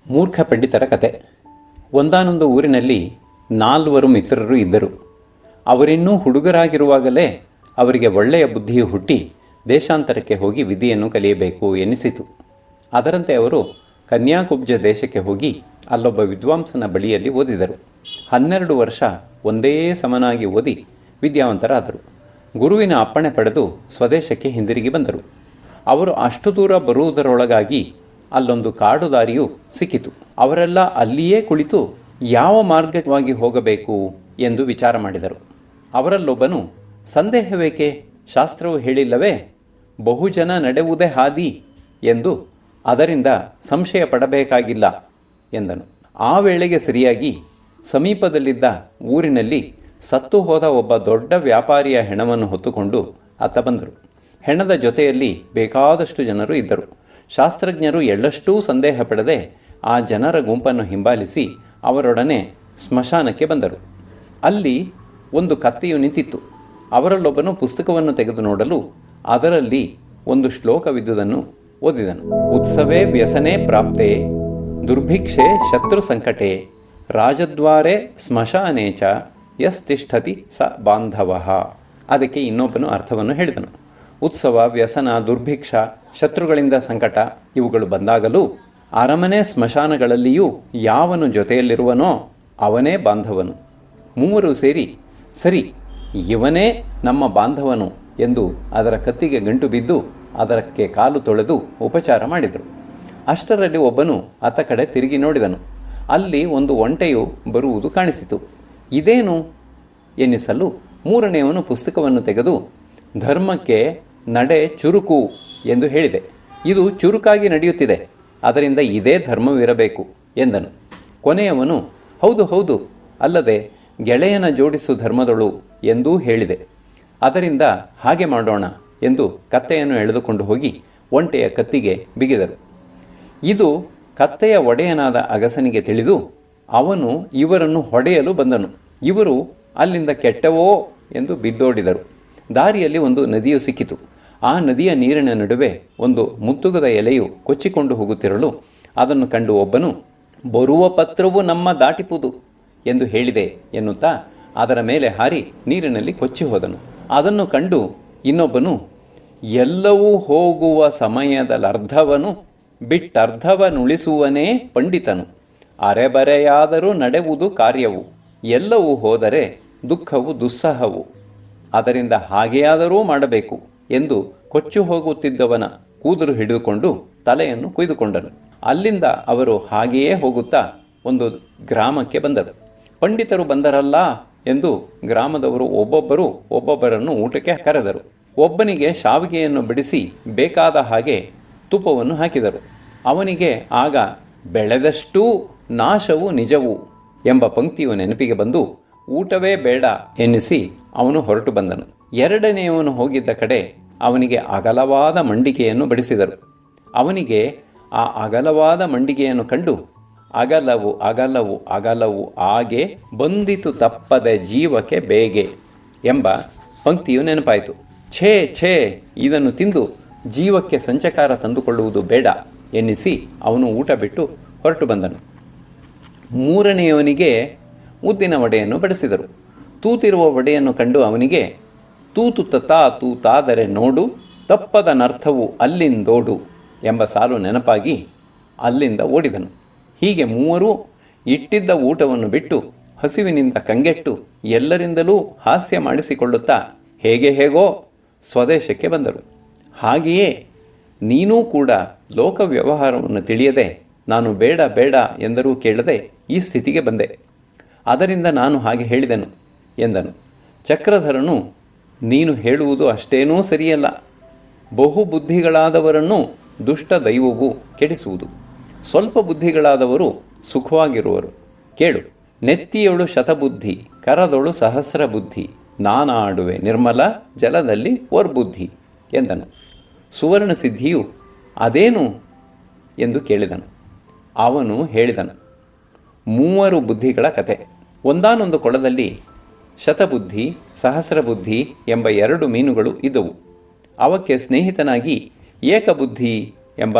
ಮೂರ್ಖ ಪಂಡಿತರ ಕತೆ. ಒಂದಾನೊಂದು ಊರಿನಲ್ಲಿ 4 ಮಿತ್ರರು ಇದ್ದರು. ಅವರಿನ್ನೂ ಹುಡುಗರಾಗಿರುವಾಗಲೇ ಅವರಿಗೆ ಒಳ್ಳೆಯ ಬುದ್ಧಿಯು ಹುಟ್ಟಿ ದೇಶಾಂತರಕ್ಕೆ ಹೋಗಿ ವಿದ್ಯೆಯನ್ನು ಕಲಿಯಬೇಕು ಎನ್ನಿಸಿತು. ಅದರಂತೆ ಅವರು ಕನ್ಯಾಕುಬ್ಜ ದೇಶಕ್ಕೆ ಹೋಗಿ ಅಲ್ಲೊಬ್ಬ ವಿದ್ವಾಂಸನ ಬಳಿಯಲ್ಲಿ ಓದಿದರು. 12 ವರ್ಷ ಒಂದೇ ಸಮನಾಗಿ ಓದಿ ವಿದ್ಯಾವಂತರಾದರು. ಗುರುವಿನ ಅಪ್ಪಣೆ ಪಡೆದು ಸ್ವದೇಶಕ್ಕೆ ಹಿಂದಿರುಗಿ ಬಂದರು. ಅವರು ಅಷ್ಟು ದೂರ ಬರುವುದರೊಳಗಾಗಿ ಅಲ್ಲೊಂದು ಕಾಡು ದಾರಿಯು ಸಿಕ್ಕಿತು. ಅವರೆಲ್ಲ ಅಲ್ಲಿಯೇ ಕುಳಿತು ಯಾವ ಮಾರ್ಗವಾಗಿ ಹೋಗಬೇಕು ಎಂದು ವಿಚಾರ ಮಾಡಿದರು. ಅವರಲ್ಲೊಬ್ಬನು, ಸಂದೇಹವೇಕೆ, ಶಾಸ್ತ್ರವು ಹೇಳಿಲ್ಲವೇ, ಬಹುಜನ ನಡೆಯುವುದೇ ಹಾದಿ ಎಂದು, ಅದರಿಂದ ಸಂಶಯ ಪಡಬೇಕಾಗಿಲ್ಲ ಎಂದನು. ಆ ವೇಳೆಗೆ ಸರಿಯಾಗಿ ಸಮೀಪದಲ್ಲಿದ್ದ ಊರಿನಲ್ಲಿ ಸತ್ತು ಹೋದ ಒಬ್ಬ ದೊಡ್ಡ ವ್ಯಾಪಾರಿಯ ಹೆಣವನ್ನು ಹೊತ್ತುಕೊಂಡು ಆತ ಬಂದರು. ಹೆಣದ ಜೊತೆಯಲ್ಲಿ ಬೇಕಾದಷ್ಟು ಜನರು ಇದ್ದರು. ಶಾಸ್ತ್ರಜ್ಞರು ಎಳ್ಳಷ್ಟೂ ಸಂದೇಹ ಪಡದೆ ಆ ಜನರ ಗುಂಪನ್ನು ಹಿಂಬಾಲಿಸಿ ಅವರೊಡನೆ ಸ್ಮಶಾನಕ್ಕೆ ಬಂದರು. ಅಲ್ಲಿ ಒಂದು ಕತ್ತೆಯು ನಿಂತಿತ್ತು. ಅವರಲ್ಲೊಬ್ಬನು ಪುಸ್ತಕವನ್ನು ತೆಗೆದು ನೋಡಲು ಅದರಲ್ಲಿ ಒಂದು ಶ್ಲೋಕವಿದ್ದುದನ್ನು ಓದಿದನು. ಉತ್ಸವೇ ವ್ಯಸನೆ ಪ್ರಾಪ್ತೆ, ದುರ್ಭಿಕ್ಷೆ ಶತ್ರು ಸಂಕಟೆ, ರಾಜದ್ವಾರೆ ಸ್ಮಶಾನೇ ಚ ಯಸ್ತಿಷ್ಠತಿ ಸ ಬಾಂಧವಃ. ಅದಕ್ಕೆ ಇನ್ನೊಬ್ಬನು ಅರ್ಥವನ್ನು ಹೇಳಿದನು. ಉತ್ಸವ, ವ್ಯಸನ, ದುರ್ಭಿಕ್ಷ, ಶತ್ರುಗಳಿಂದ ಸಂಕಟ ಇವುಗಳು ಬಂದಾಗಲೂ ಅರಮನೆ ಸ್ಮಶಾನಗಳಲ್ಲಿಯೂ ಯಾವನು ಜೊತೆಯಲ್ಲಿರುವನೋ ಅವನೇ ಬಾಂಧವನು. ಮೂವರು ಸೇರಿ, ಸರಿ, ಇವನೇ ನಮ್ಮ ಬಾಂಧವನು ಎಂದು ಅದರ ಕತ್ತಿಗೆ ಗಂಟು ಬಿದ್ದು ಅದಕ್ಕೆ ಕಾಲು ತೊಳೆದು ಉಪಚಾರ ಮಾಡಿದರು. ಅಷ್ಟರಲ್ಲಿ ಒಬ್ಬನು ಆತ ಕಡೆ ತಿರುಗಿ ನೋಡಿದನು. ಅಲ್ಲಿ ಒಂದು ಒಂಟೆಯು ಬರುವುದು ಕಾಣಿಸಿತು. ಇದೇನು ಎನ್ನಿಸಲು ಮೂರನೆಯವನು ಪುಸ್ತಕವನ್ನು ತೆಗೆದು, ಧರ್ಮಕ್ಕೆ ನಡೆ ಚುರುಕು ಎಂದು ಹೇಳಿದೆ. ಇದು ಚುರುಕಾಗಿ ನಡೆಯುತ್ತಿದೆ, ಅದರಿಂದ ಇದೇ ಧರ್ಮವಿರಬೇಕು ಎಂದನು. ಕೊನೆಯವನು, ಹೌದು ಹೌದು, ಅಲ್ಲದೆ ಗೆಳೆಯನ ಜೋಡಿಸು ಧರ್ಮದಳು ಎಂದೂ ಹೇಳಿದೆ, ಅದರಿಂದ ಹಾಗೆ ಮಾಡೋಣ ಎಂದು ಕತ್ತೆಯನ್ನು ಎಳೆದುಕೊಂಡು ಹೋಗಿ ಒಂಟೆಯ ಕತ್ತಿಗೆ ಬಿಗಿದರು. ಇದು ಕತ್ತೆಯ ಒಡೆಯನಾದ ಅಗಸನಿಗೆ ತಿಳಿದು ಅವನು ಇವರನ್ನು ಹೊಡೆಯಲು ಬಂದನು. ಇವರು ಅಲ್ಲಿಂದ ಕೆಟ್ಟವೋ ಎಂದು ಬಿದ್ದೋಡಿದರು. ದಾರಿಯಲ್ಲಿ ಒಂದು ನದಿಯು ಸಿಕ್ಕಿತು. ಆ ನದಿಯ ನೀರಿನ ನಡುವೆ ಒಂದು ಮುತ್ತುಗದ ಎಲೆಯು ಕೊಚ್ಚಿಕೊಂಡು ಹೋಗುತ್ತಿರಲು ಅದನ್ನು ಕಂಡು ಒಬ್ಬನು, ಬರುವ ಪತ್ರವು ನಮ್ಮ ದಾಟಿಪುದು ಎಂದು ಹೇಳಿದೆ ಎನ್ನುತ್ತಾ ಅದರ ಮೇಲೆ ಹಾರಿ ನೀರಿನಲ್ಲಿ ಕೊಚ್ಚಿ ಹೋದನು. ಅದನ್ನು ಕಂಡು ಇನ್ನೊಬ್ಬನು, ಎಲ್ಲವೂ ಹೋಗುವ ಸಮಯದಲ್ಲರ್ಧವನು ಬಿಟ್ಟರ್ಧವನುಳಿಸುವನೇ ಪಂಡಿತನು, ಅರೆಬರೆಯಾದರೂ ನಡೆಯುವುದು ಕಾರ್ಯವು, ಎಲ್ಲವೂ ಹೋದರೆ ದುಃಖವು ದುಸ್ಸಹವು, ಅದರಿಂದ ಹಾಗೆಯಾದರೂ ಮಾಡಬೇಕು ಎಂದು ಕೊಚ್ಚು ಹೋಗುತ್ತಿದ್ದವನ ಕೂದಲು ಹಿಡಿದುಕೊಂಡು ತಲೆಯನ್ನು ಕೊಯ್ದುಕೊಂಡನು. ಅಲ್ಲಿಂದ ಅವರು ಹಾಗೆಯೇ ಹೋಗುತ್ತಾ ಒಂದು ಗ್ರಾಮಕ್ಕೆ ಬಂದರು. ಪಂಡಿತರು ಬಂದರಲ್ಲ ಎಂದು ಗ್ರಾಮದವರು ಒಬ್ಬೊಬ್ಬರನ್ನು ಊಟಕ್ಕೆ ಕರೆದರು. ಒಬ್ಬನಿಗೆ ಶಾವಿಗೆಯನ್ನು ಬಿಡಿಸಿ ಬೇಕಾದ ಹಾಗೆ ತುಪ್ಪವನ್ನು ಹಾಕಿದರು. ಅವನಿಗೆ ಆಗ ಬೆಳೆದಷ್ಟೂ ನಾಶವು ನಿಜವು ಎಂಬ ಪಂಕ್ತಿಯು ನೆನಪಿಗೆ ಬಂದು ಊಟವೇ ಬೇಡ ಎನ್ನಿಸಿ ಅವನು ಹೊರಟು ಬಂದನು. ಎರಡನೆಯವನು ಹೋಗಿದ್ದ ಕಡೆ ಅವನಿಗೆ ಅಗಲವಾದ ಮಂಡಿಗೆಯನ್ನು ಬಡಿಸಿದರು. ಅವನಿಗೆ ಆ ಅಗಲವಾದ ಮಂಡಿಗೆಯನ್ನು ಕಂಡು ಅಗಲವು ಅಗಲವು ಅಗಲವು ಆಗೆ ಬಂದಿತು ತಪ್ಪದೆ ಜೀವಕ್ಕೆ ಬೇಗೆ ಎಂಬ ಪಂಕ್ತಿಯು ನೆನಪಾಯಿತು. ಛೇ ಛೇ, ಇದನ್ನು ತಿಂದು ಜೀವಕ್ಕೆ ಸಂಚಕಾರ ತಂದುಕೊಳ್ಳುವುದು ಬೇಡ ಎನ್ನಿಸಿ ಅವನು ಊಟ ಬಿಟ್ಟು ಹೊರಟು ಬಂದನು. ಮೂರನೆಯವನಿಗೆ ಉದ್ದಿನ ವಡೆಯನ್ನು ಬಡಿಸಿದರು. ತೂತಿರುವ ವಡೆಯನ್ನು ಕಂಡು ಅವನಿಗೆ, ತೂತು ತೂತಾದರೆ ನೋಡು, ತಪ್ಪದ ನರ್ಥವು ಅಲ್ಲಿಂದೋಡು ಎಂಬ ಸಾಲು ನೆನಪಾಗಿ ಅಲ್ಲಿಂದ ಓಡಿದನು. ಹೀಗೆ ಮೂವರೂ ಇಟ್ಟಿದ್ದ ಊಟವನ್ನು ಬಿಟ್ಟು ಹಸಿವಿನಿಂದ ಕಂಗೆಟ್ಟು ಎಲ್ಲರಿಂದಲೂ ಹಾಸ್ಯ ಮಾಡಿಸಿಕೊಳ್ಳುತ್ತಾ ಹೇಗೋ ಸ್ವದೇಶಕ್ಕೆ ಬಂದರು. ಹಾಗೆಯೇ ನೀನೂ ಕೂಡ ಲೋಕ ವ್ಯವಹಾರವನ್ನು ತಿಳಿಯದೆ ನಾನು ಬೇಡ ಬೇಡ ಎಂದರೂ ಕೇಳದೆ ಈ ಸ್ಥಿತಿಗೆ ಬಂದೆ. ಅದರಿಂದ ನಾನು ಹಾಗೆ ಹೇಳಿದೆನು ಎಂದನು. ಚಕ್ರಧರನು, ನೀನು ಹೇಳುವುದು ಅಷ್ಟೇನೂ ಸರಿಯಲ್ಲ. ಬಹುಬುದ್ಧಿಗಳಾದವರನ್ನು ದುಷ್ಟ ದೈವವು ಕೆಡಿಸುವುದು. ಸ್ವಲ್ಪ ಬುದ್ಧಿಗಳಾದವರು ಸುಖವಾಗಿರುವರು. ಕೇಳು, ನೆತ್ತಿಯೊಳು ಶತಬುದ್ಧಿ, ಕರದೊಳು ಸಹಸ್ರ ಬುದ್ಧಿ, ನಾನಾಡುವೆ ನಿರ್ಮಲ ಜಲದಲ್ಲಿ ಬುದ್ಧಿ ಎಂದನು. ಸುವರ್ಣ ಸಿದ್ಧಿಯು ಅದೇನು ಎಂದು ಕೇಳಿದನು. ಅವನು ಹೇಳಿದನು, 3 ಬುದ್ಧಿಗಳ ಕತೆ. ಒಂದಾನೊಂದು ಕೊಳದಲ್ಲಿ ಶತಬುದ್ಧಿ, ಸಹಸ್ರಬುದ್ಧಿ ಎಂಬ 2 ಮೀನುಗಳು ಇದ್ದವು. ಅವಕ್ಕೆ ಸ್ನೇಹಿತನಾಗಿ ಏಕಬುದ್ಧಿ ಎಂಬ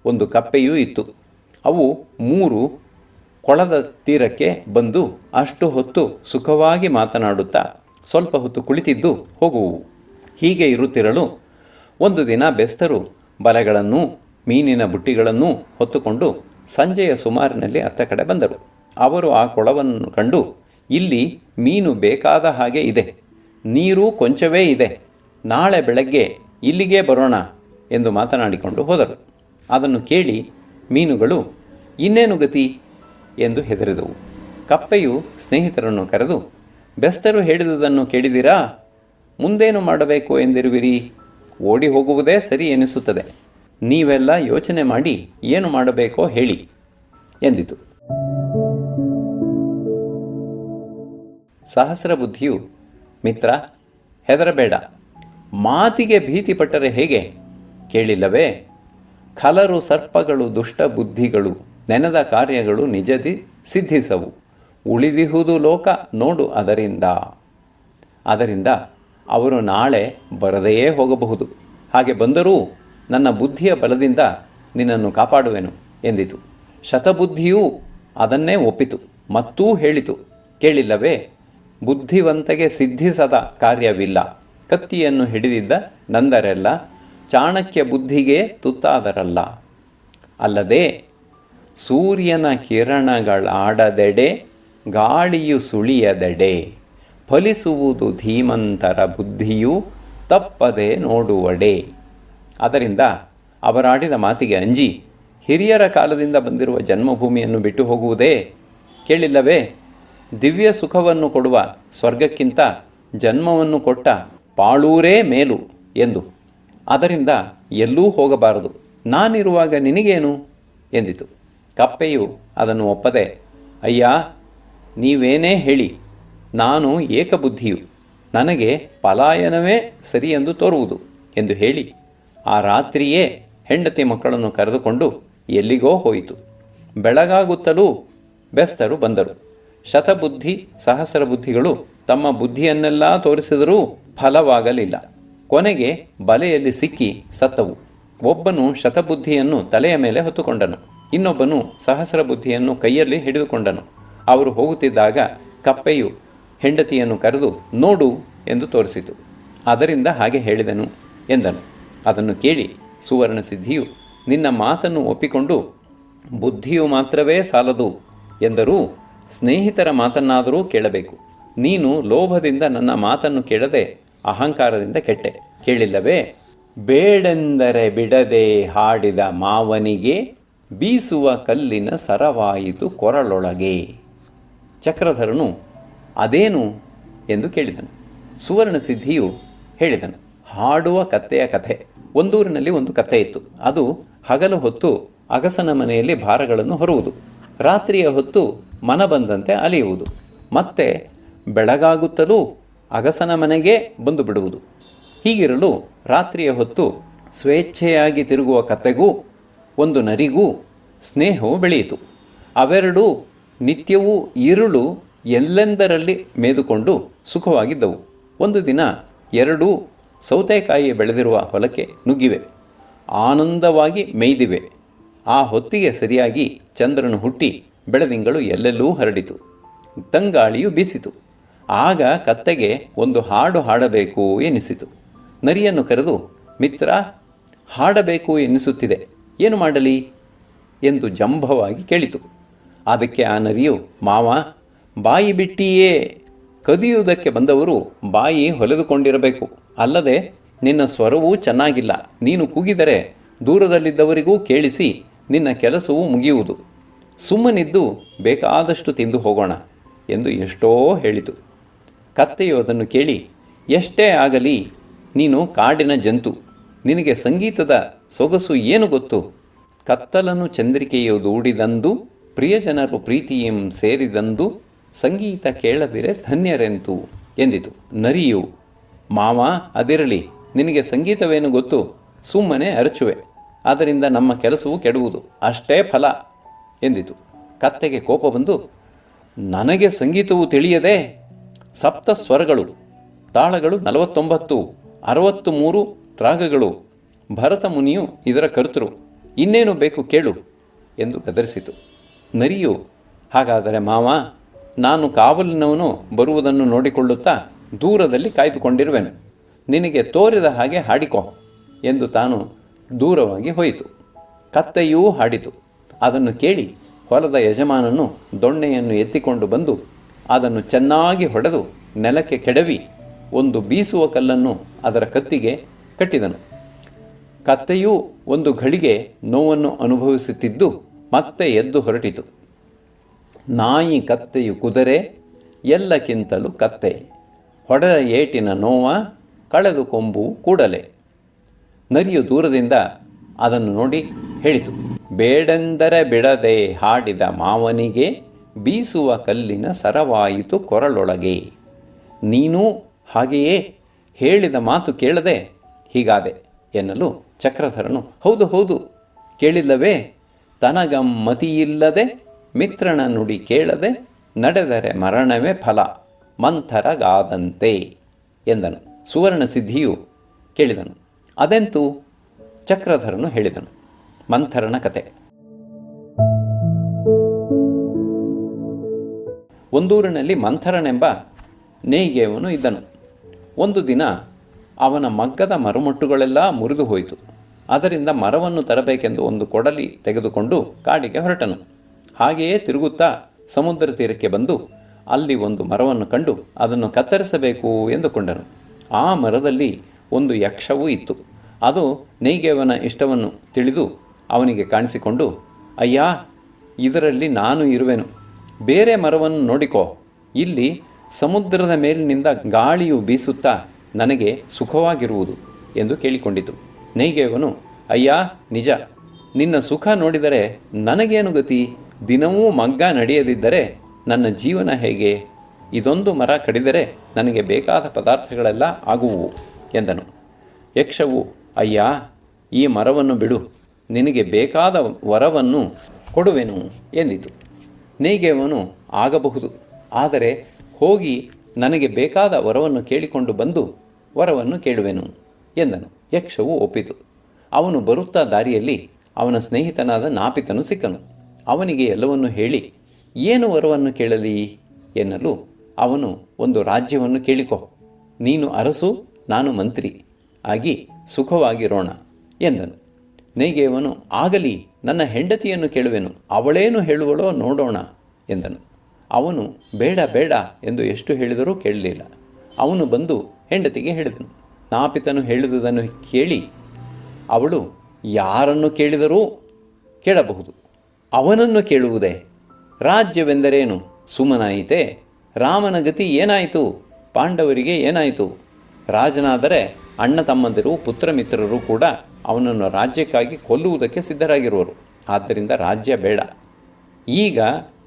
ಒಂದು ಕಪ್ಪೆಯೂ ಇತ್ತು. ಅವು 3 ಕೊಳದ ತೀರಕ್ಕೆ ಬಂದು ಅಷ್ಟು ಹೊತ್ತು ಸುಖವಾಗಿ ಮಾತನಾಡುತ್ತಾ ಸ್ವಲ್ಪ ಹೊತ್ತು ಕುಳಿತಿದ್ದು ಹೋಗುವು. ಹೀಗೆ ಇರುತ್ತಿರಲು ಒಂದು ದಿನ ಬೆಸ್ತರು ಬಲೆಗಳನ್ನೂ ಮೀನಿನ ಬುಟ್ಟಿಗಳನ್ನೂ ಹೊತ್ತುಕೊಂಡು ಸಂಜೆಯ ಸುಮಾರಿನಲ್ಲಿ ಅತ್ತ ಕಡೆ ಬಂದರು. ಅವರು ಆ ಕೊಳವನ್ನು ಕಂಡು, ಇಲ್ಲಿ ಮೀನು ಬೇಕಾದ ಹಾಗೆ ಇದೆ, ನೀರು ಕೊಂಚವೇ ಇದೆ, ನಾಳೆ ಬೆಳಗ್ಗೆ ಇಲ್ಲಿಗೇ ಬರೋಣ ಎಂದು ಮಾತನಾಡಿಕೊಂಡು ಹೋದರು. ಅದನ್ನು ಕೇಳಿ ಮೀನುಗಳು ಇನ್ನೇನು ಗತಿ ಎಂದು ಹೆದರಿದವು. ಕಪ್ಪೆಯು ಸ್ನೇಹಿತರನ್ನು ಕರೆದು, ಬೆಸ್ತರು ಹೇಳಿದುದನ್ನು ಕೇಳಿದಿರಾ? ಮುಂದೇನು ಮಾಡಬೇಕು ಎಂದಿರುವಿರಿ? ಓಡಿ ಹೋಗುವುದೇ ಸರಿ ಎನಿಸುತ್ತದೆ. ನೀವೆಲ್ಲ ಯೋಚನೆ ಮಾಡಿ ಏನು ಮಾಡಬೇಕೋ ಹೇಳಿ ಎಂದಿತು. ಸಹಸ್ರಬುದ್ಧಿಯು, ಮಿತ್ರ, ಹೆದರಬೇಡ, ಮಾತಿಗೆ ಭೀತಿಪಟ್ಟರೆ ಹೇಗೆ? ಕೇಳಿಲ್ಲವೇ? ಖಲರು ಸರ್ಪಗಳು ದುಷ್ಟ ಬುದ್ಧಿಗಳು ನೆನೆದ ಕಾರ್ಯಗಳು ನಿಜದಿ ಸಿದ್ಧಿಸವು, ಉಳಿದಿಹುದು ಲೋಕ ನೋಡು ಅದರಿಂದ ಅವರು ನಾಳೆ ಬರದೆಯೇ ಹೋಗಬಹುದು. ಹಾಗೆ ಬಂದರೂ ನನ್ನ ಬುದ್ಧಿಯ ಬಲದಿಂದ ನಿನ್ನನ್ನು ಕಾಪಾಡುವೆನು ಎಂದಿತು. ಶತಬುದ್ಧಿಯೂ ಅದನ್ನೇ ಒಪ್ಪಿತು, ಮತ್ತೂ ಹೇಳಿತು, ಕೇಳಿಲ್ಲವೇ? ಬುದ್ಧಿವಂತಗೆ ಸಿದ್ಧಿಸದ ಕಾರ್ಯವಿಲ್ಲ, ಕತ್ತಿಯನ್ನು ಹಿಡಿದಿದ್ದ ನಂದರೆಲ್ಲ ಚಾಣಕ್ಯ ಬುದ್ಧಿಗೆ ತುತ್ತಾದರಲ್ಲ. ಅಲ್ಲದೆ ಸೂರ್ಯನ ಕಿರಣಗಳಾಡದೆಡೆ ಗಾಳಿಯು ಸುಳಿಯದೆಡೆ ಫಲಿಸುವುದು ಧೀಮಂತರ ಬುದ್ಧಿಯು ತಪ್ಪದೆ ನೋಡುವಡೆ. ಅದರಿಂದ ಅವರಾಡಿದ ಮಾತಿಗೆ ಅಂಜಿ ಹಿರಿಯರ ಕಾಲದಿಂದ ಬಂದಿರುವ ಜನ್ಮಭೂಮಿಯನ್ನು ಬಿಟ್ಟು ಹೋಗುವುದೇ? ಕೇಳಿಲ್ಲವೇ? ದಿವ್ಯ ಸುಖವನ್ನು ಕೊಡುವ ಸ್ವರ್ಗಕ್ಕಿಂತ ಜನ್ಮವನ್ನು ಕೊಟ್ಟ ಪಾಳೂರೇ ಮೇಲು ಎಂದು. ಅದರಿಂದ ಎಲ್ಲೂ ಹೋಗಬಾರದು, ನಾನಿರುವಾಗ ನಿನಗೇನು ಎಂದಿತು. ಕಪ್ಪೆಯು ಅದನ್ನು ಒಪ್ಪದೆ, ಅಯ್ಯ, ನೀವೇನೇ ಹೇಳಿ, ನಾನು ಏಕಬುದ್ಧಿಯು, ನನಗೆ ಪಲಾಯನವೇ ಸರಿಯೆಂದು ತೋರುವುದು ಎಂದು ಹೇಳಿ ಆ ರಾತ್ರಿಯೇ ಹೆಂಡತಿ ಮಕ್ಕಳನ್ನು ಕರೆದುಕೊಂಡು ಎಲ್ಲಿಗೋ ಹೋಯಿತು. ಬೆಳಗಾಗುತ್ತಲೂ ಬೆಸ್ತರು ಬಂದರು. ಶತಬುದ್ಧಿ ಸಹಸ್ರಬುದ್ಧಿಗಳು ತಮ್ಮ ಬುದ್ಧಿಯನ್ನೆಲ್ಲ ತೋರಿಸಿದರೂ ಫಲವಾಗಲಿಲ್ಲ. ಕೊನೆಗೆ ಬಲೆಯಲ್ಲಿ ಸಿಕ್ಕಿ ಸತ್ತವು. ಒಬ್ಬನು ಶತಬುದ್ಧಿಯನ್ನು ತಲೆಯ ಮೇಲೆ ಹೊತ್ತುಕೊಂಡನು, ಇನ್ನೊಬ್ಬನು ಸಹಸ್ರಬುದ್ಧಿಯನ್ನು ಕೈಯಲ್ಲಿ ಹಿಡಿದುಕೊಂಡನು. ಅವರು ಹೋಗುತ್ತಿದ್ದಾಗ ಕಪ್ಪೆಯು ಹೆಂಡತಿಯನ್ನು ಕರೆದು ನೋಡು ಎಂದು ತೋರಿಸಿತು. ಅದರಿಂದ ಹಾಗೆ ಹೇಳಿದನು ಎಂದನು. ಅದನ್ನು ಕೇಳಿ ಸುವರ್ಣಸಿದ್ಧಿಯು, ನಿನ್ನ ಮಾತನ್ನು ಒಪ್ಪಿಕೊಂಡು ಬುದ್ಧಿಯು ಮಾತ್ರವೇ ಸಾಲದು ಎಂದರೂ ಸ್ನೇಹಿತರ ಮಾತನ್ನಾದರೂ ಕೇಳಬೇಕು. ನೀನು ಲೋಭದಿಂದ ನನ್ನ ಮಾತನ್ನು ಕೇಳದೆ ಅಹಂಕಾರದಿಂದ ಕೆಟ್ಟೆ. ಕೇಳಿಲ್ಲವೇ? ಬೇಡೆಂದರೆ ಬಿಡದೆ ಹಾಡಿದ ಮಾವನಿಗೆ ಬೀಸುವ ಕಲ್ಲಿನ ಸರವಾಯಿತು ಕೊರಳೊಳಗೆ. ಚಕ್ರಧರನು ಅದೇನು ಎಂದು ಕೇಳಿದನು. ಸುವರ್ಣಸಿದ್ಧಿಯು ಹೇಳಿದನು, ಹಾಡುವ ಕತ್ತೆಯ ಕಥೆ. ಒಂದೂರಿನಲ್ಲಿ ಒಂದು ಕತ್ತೆ ಇತ್ತು. ಅದು ಹಗಲು ಹೊತ್ತು ಅಗಸನ ಮನೆಯಲ್ಲಿ ಭಾರಗಳನ್ನು ಹೊರುವುದು, ರಾತ್ರಿಯ ಹೊತ್ತು ಮನ ಬಂದಂತೆ ಅಲಿಯುವುದು, ಮತ್ತೆ ಬೆಳಗಾಗುತ್ತಲೂ ಅಗಸನ ಮನೆಗೆ ಬಂದು ಬಿಡುವುದು. ಹೀಗಿರಲು ರಾತ್ರಿಯ ಹೊತ್ತು ಸ್ವೇಚ್ಛೆಯಾಗಿ ತಿರುಗುವ ಕತ್ತೆಗೂ ಒಂದು ನರಿಗೂ ಸ್ನೇಹವು ಬೆಳೆಯಿತು. ಅವೆರಡೂ ನಿತ್ಯವೂ ഇരുಳು ಎಲ್ಲೆಂದರಲ್ಲಿ ಮೇದುಕೊಂಡು ಸುಖವಾಗಿದ್ದವು. ಒಂದು ದಿನ ಎರಡೂ ಸೌತೆಕಾಯಿ ಬೆಳೆದಿರುವ ಹೊಲಕ್ಕೆ ನುಗ್ಗಿವೆ, ಆನಂದವಾಗಿ ಮೇಯ್ದಿವೆ. ಆ ಹೊತ್ತಿಗೆ ಸರಿಯಾಗಿ ಚಂದ್ರನು ಹುಟ್ಟಿ ಬೆಳದಿಂಗಳು ಎಲ್ಲೆಲ್ಲೂ ಹರಡಿತು, ತಂಗಾಳಿಯು ಬೀಸಿತು. ಆಗ ಕತ್ತೆಗೆ ಒಂದು ಹಾಡು ಹಾಡಬೇಕು ಎನಿಸಿತು. ನರಿಯನ್ನು ಕರೆದು, ಮಿತ್ರ, ಹಾಡಬೇಕು ಎನ್ನಿಸುತ್ತಿದೆ, ಏನು ಮಾಡಲಿ ಎಂದು ಜಂಭವಾಗಿ ಕೇಳಿತು. ಅದಕ್ಕೆ ಆ ನರಿಯು, ಮಾವ, ಬಾಯಿ ಬಿಟ್ಟಿಯೇ ಕದಿಯುವುದಕ್ಕೆ ಬಂದವರು ಬಾಯಿ ಹೊಲೆದುಕೊಂಡಿರಬೇಕು, ಅಲ್ಲದೆ ನಿನ್ನ ಸ್ವರವೂ ಚೆನ್ನಾಗಿಲ್ಲ. ನೀನು ಕೂಗಿದರೆ ದೂರದಲ್ಲಿದ್ದವರಿಗೂ ಕೇಳಿಸಿ ನಿನ್ನ ಕೆಲಸವೂ ಮುಗಿಯುವುದು. ಸುಮ್ಮನಿದ್ದು ಬೇಕಾದಷ್ಟು ತಿಂದು ಹೋಗೋಣ ಎಂದು ಎಷ್ಟೋ ಹೇಳಿತು. ಕತ್ತೆಯು ಅದನ್ನು ಕೇಳಿ, ಎಷ್ಟೇ ಆಗಲಿ ನೀನು ಕಾಡಿನ ಜಂತು, ನಿನಗೆ ಸಂಗೀತದ ಸೊಗಸು ಏನು ಗೊತ್ತು? ಕತ್ತಲನು ಚಂದ್ರಿಕೆಯು ದೂಡಿದಂದು ಪ್ರಿಯಜನರು ಪ್ರೀತಿಯಂ ಸೇರಿದಂದು ಸಂಗೀತ ಕೇಳದಿರೆ ಧನ್ಯರೆಂತು ಎಂದಿತು. ನರಿಯು, ಮಾವ, ಅದಿರಲಿ, ನಿನಗೆ ಸಂಗೀತವೇನು ಗೊತ್ತು? ಸುಮ್ಮನೆ ಅರಚುವೆ, ಅದರಿಂದ ನಮ್ಮ ಕೆಲಸವು ಕೆಡುವುದು, ಅಷ್ಟೇ ಫಲ ಎಂದಿತು. ಕತ್ತೆಗೆ ಕೋಪ ಬಂದು, ನನಗೆ ಸಂಗೀತವು ತಿಳಿಯದೆ ಸಪ್ತ ಸ್ವರಗಳು, ತಾಳಗಳು 49, 63 ರಾಗಗಳು. ಭರತ ಮುನಿಯು ಇದರ ಕರ್ತೃ, ಇನ್ನೇನು ಬೇಕು ಕೇಳು ಎಂದು ಗದರಿಸಿತು. ನರಿಯು, ಹಾಗಾದರೆ ಮಾವ, ನಾನು ಕಾವಲಿನವನು ಬರುವುದನ್ನು ನೋಡಿಕೊಳ್ಳುತ್ತಾ ದೂರದಲ್ಲಿ ಕಾಯ್ದುಕೊಂಡಿರುವೆನು, ನಿನಗೆ ತೋರಿದ ಹಾಗೆ ಹಾಡಿಕೋ ಎಂದು ತಾನು ದೂರವಾಗಿ ಹೋಯಿತು. ಕತ್ತೆಯೂ ಹಾಡಿತು. ಅದನ್ನು ಕೇಳಿ ಹೊಲದ ಯಜಮಾನನು ದೊಣ್ಣೆಯನ್ನು ಎತ್ತಿಕೊಂಡು ಬಂದು ಅದನ್ನು ಚೆನ್ನಾಗಿ ಹೊಡೆದು ನೆಲಕ್ಕೆ ಕೆಡವಿ ಒಂದು ಬೀಸುವ ಕಲ್ಲನ್ನು ಅದರ ಕತ್ತಿಗೆ ಕಟ್ಟಿದನು. ಕತ್ತೆಯೂ ಒಂದು ಘಳಿಗೆ ನೋವನ್ನು ಅನುಭವಿಸುತ್ತಿದ್ದು ಮತ್ತೆ ಎದ್ದು ಹೊರಟಿತು. ನಾಯಿ ಕತ್ತೆಯು ಕುದರೆ ಎಲ್ಲಕ್ಕಿಂತಲೂ ಕತ್ತೆ, ಹೊಡೆದ ಏಟಿನ ನೋವ ಕಳೆದು ಕೊಂಬು ಕೂಡಲೇ. ನರಿಯು ದೂರದಿಂದ ಅದನ್ನು ನೋಡಿ ಹೇಳಿತು, ಬೇಡೆಂದರೆ ಬಿಡದೆ ಹಾಡಿದ ಮಾವನಿಗೆ ಬೀಸುವ ಕಲ್ಲಿನ ಸರವಾಯಿತು ಕೊರಳೊಳಗೆ. ನೀನೂ ಹಾಗೆಯೇ ಹೇಳಿದ ಮಾತು ಕೇಳದೆ ಹೀಗಾದೆ ಎನ್ನಲು ಚಕ್ರಧರನು, ಹೌದು ಹೌದು, ಕೇಳಿಲ್ಲವೇ, ತನಗಮ್ಮತಿಯಿಲ್ಲದೆ ಮಿತ್ರನ ನುಡಿ ಕೇಳದೆ ನಡೆದರೆ ಮರಣವೇ ಫಲ ಮಂಥರಗಾದಂತೆ ಎಂದನು. ಸುವರ್ಣ ಸಿದ್ಧಿಯು ಕೇಳಿದನು, ಅದೆಂತೂ? ಚಕ್ರಧರನು ಹೇಳಿದನು, ಮಂಥರನ ಕತೆ. ಒಂದೂರಿನಲ್ಲಿ ಮಂಥರನೆಂಬ ನೇಯ್ಗೆಯವನು ಇದ್ದನು. ಒಂದು ದಿನ ಅವನ ಮಗ್ಗದ ಮರಮುಟ್ಟುಗಳೆಲ್ಲ ಮುರಿದು ಹೋಯಿತು. ಅದರಿಂದ ಮರವನ್ನು ತರಬೇಕೆಂದು ಒಂದು ಕೊಡಲಿ ತೆಗೆದುಕೊಂಡು ಕಾಡಿಗೆ ಹೊರಟನು. ಹಾಗೆಯೇ ತಿರುಗುತ್ತಾ ಸಮುದ್ರ ತೀರಕ್ಕೆ ಬಂದು ಅಲ್ಲಿ ಒಂದು ಮರವನ್ನು ಕಂಡು ಅದನ್ನು ಕತ್ತರಿಸಬೇಕು ಎಂದುಕೊಂಡನು. ಆ ಮರದಲ್ಲಿ ಒಂದು ಯಕ್ಷವೂ ಇತ್ತು. ಅದು ನೇಯ್ಗೆಯವನ ಇಷ್ಟವನ್ನು ತಿಳಿದು ಅವನಿಗೆ ಕಾಣಿಸಿಕೊಂಡು, ಅಯ್ಯ, ಇದರಲ್ಲಿ ನಾನು ಇರುವೆನು, ಬೇರೆ ಮರವನ್ನು ನೋಡಿಕೋ, ಇಲ್ಲಿ ಸಮುದ್ರದ ಮೇಲಿನಿಂದ ಗಾಳಿಯು ಬೀಸುತ್ತಾ ನನಗೆ ಸುಖವಾಗಿರುವುದು ಎಂದು ಕೇಳಿಕೊಂಡಿತು. ನೇಯ್ಗೆಯವನು, ಅಯ್ಯ, ನಿಜ, ನಿನ್ನ ಸುಖ ನೋಡಿದರೆ ನನಗೇನು ಗತಿ? ದಿನವೂ ಮಗ್ಗ ನಡೆಯದಿದ್ದರೆ ನನ್ನ ಜೀವನ ಹೇಗೆ? ಇದೊಂದು ಮರ ಕಡಿದರೆ ನನಗೆ ಬೇಕಾದ ಪದಾರ್ಥಗಳೆಲ್ಲ ಆಗುವು ಎಂದನು. ಯಕ್ಷವು, ಅಯ್ಯ, ಈ ಮರವನ್ನು ಬಿಡು, ನಿನಗೆ ಬೇಕಾದ ವರವನ್ನು ಕೊಡುವೆನು ಎಂದಿತು. ನೇಯ್ಗೆಯವನು, ಆಗಬಹುದು, ಆದರೆ ಹೋಗಿ ನನಗೆ ಬೇಕಾದ ವರವನ್ನು ಕೇಳಿಕೊಂಡು ಬಂದು ವರವನ್ನು ಕೇಳುವೆನು ಎಂದನು. ಯಕ್ಷವು ಒಪ್ಪಿತು. ಅವನು ಬರುತ್ತಾ ದಾರಿಯಲ್ಲಿ ಅವನ ಸ್ನೇಹಿತನಾದ ನಾಪಿತನು ಸಿಕ್ಕನು. ಅವನಿಗೆ ಎಲ್ಲವನ್ನು ಹೇಳಿ, ಏನು ವರವನ್ನು ಕೇಳಲಿ ಎನ್ನಲು ಅವನು, ಒಂದು ರಾಜ್ಯವನ್ನು ಕೇಳಿಕೊ, ನೀನು ಅರಸು, ನಾನು ಮಂತ್ರಿ ಆಗಿ ಸುಖವಾಗಿರೋಣ ಎಂದನು. ನೇಯ್ಗೆಯವನು, ಆಗಲಿ, ನನ್ನ ಹೆಂಡತಿಯನ್ನು ಕೇಳುವೆನು, ಅವಳೇನು ಹೇಳುವಳೋ ನೋಡೋಣ ಎಂದನು. ಅವನು ಬೇಡ ಬೇಡ ಎಂದು ಎಷ್ಟು ಹೇಳಿದರೂ ಕೇಳಲಿಲ್ಲ. ಅವನು ಬಂದು ಹೆಂಡತಿಗೆ ಹೇಳಿದನು. ನಾಪಿತನು ಹೇಳಿದುದನ್ನು ಕೇಳಿ ಅವಳು, ಯಾರನ್ನು ಕೇಳಿದರೂ ಕೇಳಬಹುದು, ಅವನನ್ನು ಕೇಳುವುದೇ? ರಾಜ್ಯವೆಂದರೇನು? ಸುಮ್ಮನಾಯಿತೆ? ರಾಮನ ಗತಿ ಏನಾಯಿತು? ಪಾಂಡವರಿಗೆ ಏನಾಯಿತು? ರಾಜನಾದರೆ ಅಣ್ಣ ತಮ್ಮಂದಿರು ಪುತ್ರ ಮಿತ್ರರು ಕೂಡ ಅವನನ್ನು ರಾಜ್ಯಕ್ಕಾಗಿ ಕೊಲ್ಲುವುದಕ್ಕೆ ಸಿದ್ಧರಾಗಿರುವರು. ಆದ್ದರಿಂದ ರಾಜ್ಯ ಬೇಡ. ಈಗ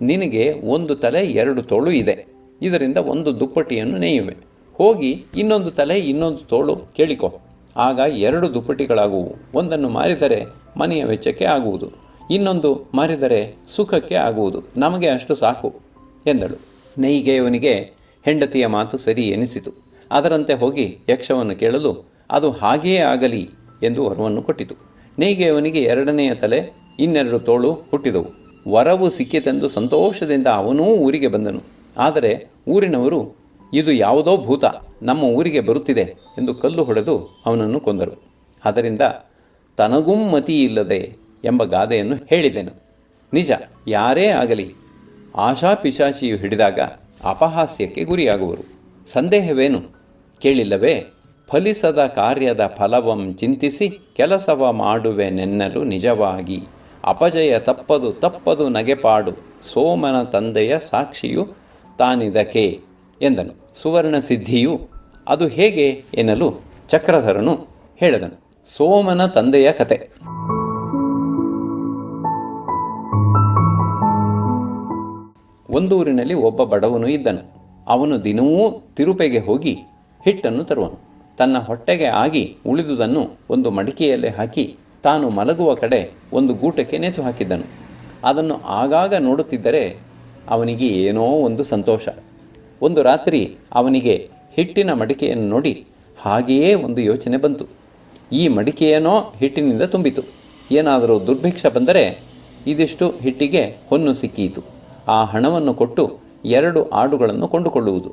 ನಿನಗೆ ಒಂದು ತಲೆ 2 ತೋಳು ಇದೆ, ಇದರಿಂದ ಒಂದು ದುಪ್ಪಟಿಯನ್ನು ನೇಯುವೆ. ಹೋಗಿ ಇನ್ನೊಂದು ತಲೆ ಇನ್ನೊಂದು ತೋಳು ಕೇಳಿಕೊ, ಆಗ 2 ದುಪ್ಪಟಿಗಳಾಗುವು. ಒಂದನ್ನು ಮಾರಿದರೆ ಮನೆಯ ವೆಚ್ಚಕ್ಕೆ ಆಗುವುದು, ಇನ್ನೊಂದು ಮಾರಿದರೆ ಸುಖಕ್ಕೆ ಆಗುವುದು. ನಮಗೆ ಅಷ್ಟು ಸಾಕು ಎಂದಳು. ನೇಯ್ಗೆಯವನಿಗೆ ಹೆಂಡತಿಯ ಮಾತು ಸರಿ ಎನಿಸಿತು. ಅದರಂತೆ ಹೋಗಿ ಯಕ್ಷವನ್ನು ಕೇಳಲು ಅದು ಹಾಗೆಯೇ ಆಗಲಿ ಎಂದು ವರವನ್ನು ಕೊಟ್ಟಿತು. ನೇಯ್ಗೆಯವನಿಗೆ 2ನೆಯ ತಲೆ 2 ತೋಳು ಹುಟ್ಟಿದವು. ವರವು ಸಿಕ್ಕಿತೆಂದು ಸಂತೋಷದಿಂದ ಅವನೂ ಊರಿಗೆ ಬಂದನು. ಆದರೆ ಊರಿನವರು, ಇದು ಯಾವುದೋ ಭೂತ ನಮ್ಮ ಊರಿಗೆ ಬರುತ್ತಿದೆ ಎಂದು ಕಲ್ಲು ಹೊಡೆದು ಅವನನ್ನು ಕೊಂದರು. ಅದರಿಂದ ತನಗೂ ಮತಿ ಇಲ್ಲದೆ ಎಂಬ ಗಾದೆಯನ್ನು ಹೇಳಿದೆನು. ನಿಜ, ಯಾರೇ ಆಗಲಿ ಆಶಾಪಿಶಾಚಿಯು ಹಿಡಿದಾಗ ಅಪಹಾಸ್ಯಕ್ಕೆ ಗುರಿಯಾಗುವರು. ಸಂದೇಹವೇನು? ಕೇಳಿಲ್ಲವೇ? ಫಲಿಸದ ಕಾರ್ಯದ ಫಲವಂ ಚಿಂತಿಸಿ ಕೆಲಸವ ಮಾಡುವೆನೆನ್ನಲು ನಿಜವಾಗಿ ಅಪಜಯ ತಪ್ಪದು ತಪ್ಪದು ನಗೆಪಾಡು ಸೋಮನ ತಂದೆಯ ಸಾಕ್ಷಿಯು ತಾನಿದಕ್ಕೆ ಎಂದನು. ಸುವರ್ಣ ಸಿದ್ಧಿಯು ಅದು ಹೇಗೆ ಎನ್ನಲು ಚಕ್ರಧರನು ಹೇಳಿದನು. ಸೋಮನ ತಂದೆಯ ಕತೆ. ಒಂದೂರಿನಲ್ಲಿ ಒಬ್ಬ ಬಡವನು ಇದ್ದನು. ಅವನು ದಿನವೂ ತಿರುಪೆಗೆ ಹೋಗಿ ಹಿಟ್ಟನ್ನು ತರುವನು. ತನ್ನ ಹೊಟ್ಟೆಗೆ ಆಗಿ ಉಳಿದುದನ್ನು ಒಂದು ಮಡಿಕೆಯಲ್ಲೇ ಹಾಕಿ ತಾನು ಮಲಗುವ ಕಡೆ ಒಂದು ಗೂಟಕ್ಕೆ ನೇತು ಹಾಕಿದ್ದನು. ಅದನ್ನು ಆಗಾಗ ನೋಡುತ್ತಿದ್ದರೆ ಅವನಿಗೆ ಏನೋ ಒಂದು ಸಂತೋಷ. ಒಂದು ರಾತ್ರಿ ಅವನಿಗೆ ಹಿಟ್ಟಿನ ಮಡಿಕೆಯನ್ನು ನೋಡಿ ಹಾಗೆಯೇ ಒಂದು ಯೋಚನೆ ಬಂತು. ಈ ಮಡಿಕೆಯೇನೋ ಹಿಟ್ಟಿನಿಂದ ತುಂಬಿತು. ಏನಾದರೂ ದುರ್ಭಿಕ್ಷ ಬಂದರೆ ಇದಿಷ್ಟು ಹಿಟ್ಟಿಗೆ ಹೊನ್ನು ಸಿಕ್ಕೀತು. ಆ ಹಣವನ್ನು ಕೊಟ್ಟು 2 ಆಡುಗಳನ್ನು ಕೊಂಡುಕೊಳ್ಳುವುದು.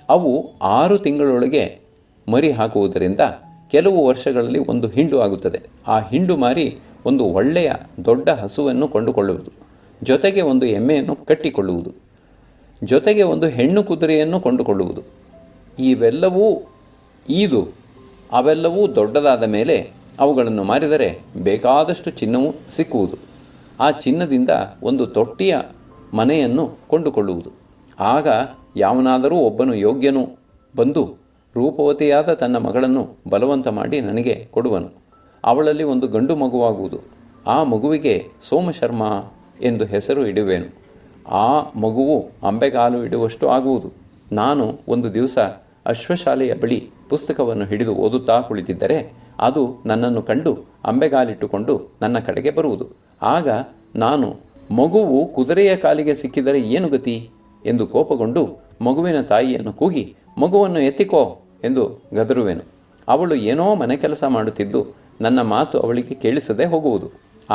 ಅವು 6 ತಿಂಗಳೊಳಗೆ ಮರಿ ಹಾಕುವುದರಿಂದ ಕೆಲವು ವರ್ಷಗಳಲ್ಲಿ ಒಂದು ಹಿಂಡು ಆಗುತ್ತದೆ. ಆ ಹಿಂಡು ಮಾರಿ ಒಂದು ಒಳ್ಳೆಯ ದೊಡ್ಡ ಹಸುವನ್ನು ಕೊಂಡುಕೊಳ್ಳುವುದು. ಜೊತೆಗೆ ಒಂದು ಎಮ್ಮೆಯನ್ನು ಕಟ್ಟಿಕೊಳ್ಳುವುದು. ಜೊತೆಗೆ ಒಂದು ಹೆಣ್ಣು ಕುದುರೆಯನ್ನು ಕೊಂಡುಕೊಳ್ಳುವುದು. ಅವೆಲ್ಲವೂ ದೊಡ್ಡದಾದ ಮೇಲೆ ಅವುಗಳನ್ನು ಮಾರಿದರೆ ಬೇಕಾದಷ್ಟು ಚಿನ್ನವು ಸಿಕ್ಕುವುದು. ಆ ಚಿನ್ನದಿಂದ ಒಂದು ತೊಟ್ಟಿಯ ಮನೆಯನ್ನು ಕೊಂಡುಕೊಳ್ಳುವುದು. ಆಗ ಯಾವನಾದರೂ ಒಬ್ಬನು ಯೋಗ್ಯನು ಬಂದು ರೂಪವತಿಯಾದ ತನ್ನ ಮಗಳನ್ನು ಬಲವಂತ ಮಾಡಿ ನನಗೆ ಕೊಡುವನು. ಅವಳಲ್ಲಿ ಒಂದು ಗಂಡು ಮಗುವಾಗುವುದು. ಆ ಮಗುವಿಗೆ ಸೋಮಶರ್ಮ ಎಂದು ಹೆಸರು ಇಡುವೆನು. ಆ ಮಗುವು ಅಂಬೆಗಾಲು ಇಡುವಷ್ಟು ಆಗುವುದು. ನಾನು ಒಂದು ದಿವಸ ಅಶ್ವಶಾಲೆಯ ಬಳಿ ಪುಸ್ತಕವನ್ನು ಹಿಡಿದು ಓದುತ್ತಾ ಕುಳಿತಿದ್ದರೆ ಅದು ನನ್ನನ್ನು ಕಂಡು ಅಂಬೆಗಾಲಿಟ್ಟುಕೊಂಡು ನನ್ನ ಕಡೆಗೆ ಬರುವುದು. ಆಗ ನಾನು ಮಗುವು ಕುದುರೆಯ ಕಾಲಿಗೆ ಸಿಕ್ಕಿದರೆ ಏನು ಗತಿ ಎಂದು ಕೋಪಗೊಂಡು ಮಗುವಿನ ತಾಯಿಯನ್ನು ಕೂಗಿ ಮಗುವನ್ನು ಎತ್ತಿಕೋ ಎಂದು ಗದರುವೆನು. ಅವಳು ಏನೋ ಮನೆ ಕೆಲಸ ಮಾಡುತ್ತಿದ್ದು ನನ್ನ ಮಾತು ಅವಳಿಗೆ ಕೇಳಿಸದೆ ಹೋಗುವುದು.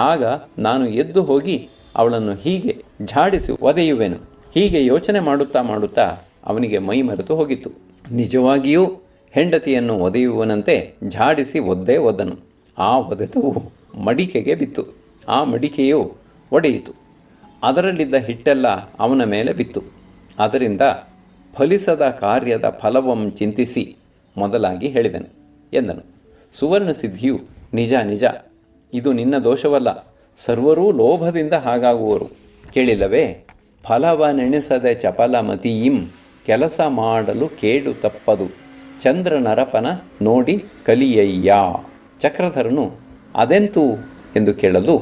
ಆಗ ನಾನು ಎದ್ದು ಹೋಗಿ ಅವಳನ್ನು ಹೀಗೆ ಝಾಡಿಸಿ ಒದೆಯುವೆನು. ಹೀಗೆ ಯೋಚನೆ ಮಾಡುತ್ತಾ ಅವನಿಗೆ ಮೈ ಮರೆತು ಹೋಗಿತ್ತು. ನಿಜವಾಗಿಯೂ ಹೆಂಡತಿಯನ್ನು ಒದೆಯುವನಂತೆ ಝಾಡಿಸಿ ಒದ್ದನು. ಆ ಒದೆತವು ಮಡಿಕೆಗೆ ಬಿತ್ತು. ಆ ಮಡಿಕೆಯು ಒಡೆಯಿತು. ಅದರಲ್ಲಿದ್ದ ಹಿಟ್ಟೆಲ್ಲ ಅವನ ಮೇಲೆ ಬಿತ್ತು. ಅದರಿಂದ ಫಲಿಸದ ಕಾರ್ಯದ ಫಲವಂ ಚಿಂತಿಸಿ ಮೊದಲಾಗಿ ಹೇಳಿದನು ಎಂದನು. ಸುವರ್ಣ ಸಿದ್ಧಿಯು ನಿಜ, ಇದು ನಿನ್ನ ದೋಷವಲ್ಲ. ಸರ್ವರೂ ಲೋಭದಿಂದ ಹಾಗಾಗುವರು. ಕೇಳಿಲ್ಲವೇ? ಫಲವನೆಣಿಸದೆ ಚಪಲ ಮತಿಯಿಂ ಕೆಲಸ ಮಾಡಲು ಕೇಡು ತಪ್ಪದು. ಚಂದ್ರ ನರಪನ ನೋಡಿ ಕಲಿಯಯ್ಯ. ಚಕ್ರಧರನು ಅದೆಂತೂ ಎಂದು ಕೇಳಲು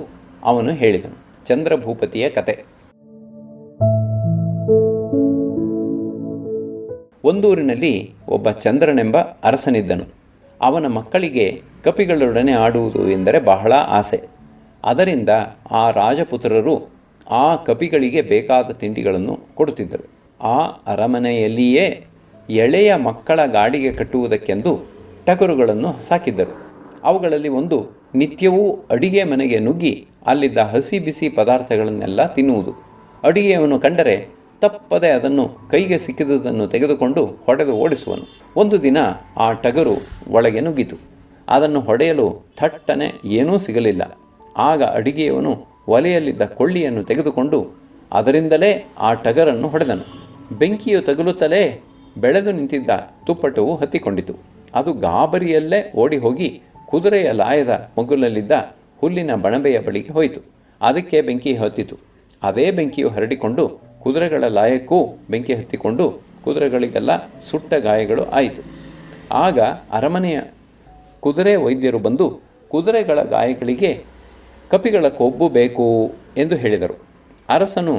ಅವನು ಹೇಳಿದನು. ಚಂದ್ರಭೂಪತಿಯ ಕತೆ. ಒಂದೂರಿನಲ್ಲಿ ಒಬ್ಬ ಚಂದ್ರನೆಂಬ ಅರಸನಿದ್ದನು. ಅವನ ಮಕ್ಕಳಿಗೆ ಕಪಿಗಳೊಡನೆ ಆಡುವುದು ಎಂದರೆ ಬಹಳ ಆಸೆ. ಅದರಿಂದ ಆ ರಾಜಪುತ್ರರು ಆ ಕಪಿಗಳಿಗೆ ಬೇಕಾದ ತಿಂಡಿಗಳನ್ನು ಕೊಡುತ್ತಿದ್ದರು. ಆ ಅರಮನೆಯಲ್ಲಿಯೇ ಎಳೆಯ ಮಕ್ಕಳ ಗಾಡಿಗೆ ಕಟ್ಟುವುದಕ್ಕೆಂದು ಟಗರುಗಳನ್ನು ಸಾಕಿದ್ದರು. ಅವುಗಳಲ್ಲಿ ಒಂದು ನಿತ್ಯವೂ ಅಡಿಗೆ ಮನೆಗೆ ನುಗ್ಗಿ ಅಲ್ಲಿದ್ದ ಹಸಿ ಬಿಸಿ ಪದಾರ್ಥಗಳನ್ನೆಲ್ಲ ತಿನ್ನುವುದು. ಅಡಿಗೆಯವನು ಕಂಡರೆ ತಪ್ಪದೆ ಅದನ್ನು ಕೈಗೆ ಸಿಕ್ಕಿದುದನ್ನು ತೆಗೆದುಕೊಂಡು ಹೊಡೆದು ಓಡಿಸುವನು. ಒಂದು ದಿನ ಆ ಟಗರು ಒಳಗೆ ನುಗ್ಗಿತು. ಅದನ್ನು ಹೊಡೆಯಲು ಥಟ್ಟನೆ ಏನೂ ಸಿಗಲಿಲ್ಲ. ಆಗ ಅಡಿಗೆಯವನು ಒಲೆಯಲ್ಲಿದ್ದ ಕೊಳ್ಳಿಯನ್ನು ತೆಗೆದುಕೊಂಡು ಅದರಿಂದಲೇ ಆ ಟಗರನ್ನು ಹೊಡೆದನು. ಬೆಂಕಿಯು ತಗುಲುತ್ತಲೇ ಬೆಳೆದು ನಿಂತಿದ್ದ ತುಪ್ಪಟವು ಹತ್ತಿಕೊಂಡಿತು. ಅದು ಗಾಬರಿಯಲ್ಲೇ ಓಡಿ ಹೋಗಿ ಕುದುರೆಯ ಲಾಯದ ಮಗ್ಗುಲಲ್ಲಿದ್ದ ಹುಲ್ಲಿನ ಬಣಬೆಯ ಬಳಿಗೆ ಹೋಯಿತು. ಅದಕ್ಕೆ ಬೆಂಕಿ ಹತ್ತಿತು. ಅದೇ ಬೆಂಕಿಯು ಹರಡಿಕೊಂಡು ಕುದುರೆಗಳ ಲಾಯಕ್ಕೂ ಬೆಂಕಿ ಹತ್ತಿಕೊಂಡು ಕುದುರೆಗಳಿಗೆಲ್ಲ ಸುಟ್ಟ ಗಾಯಗಳು ಆಯಿತು. ಆಗ ಅರಮನೆಯ ಕುದುರೆ ವೈದ್ಯರು ಬಂದು ಕುದುರೆಗಳ ಗಾಯಗಳಿಗೆ ಕಪಿಗಳ ಕೊಬ್ಬು ಬೇಕು ಎಂದು ಹೇಳಿದರು. ಅರಸನು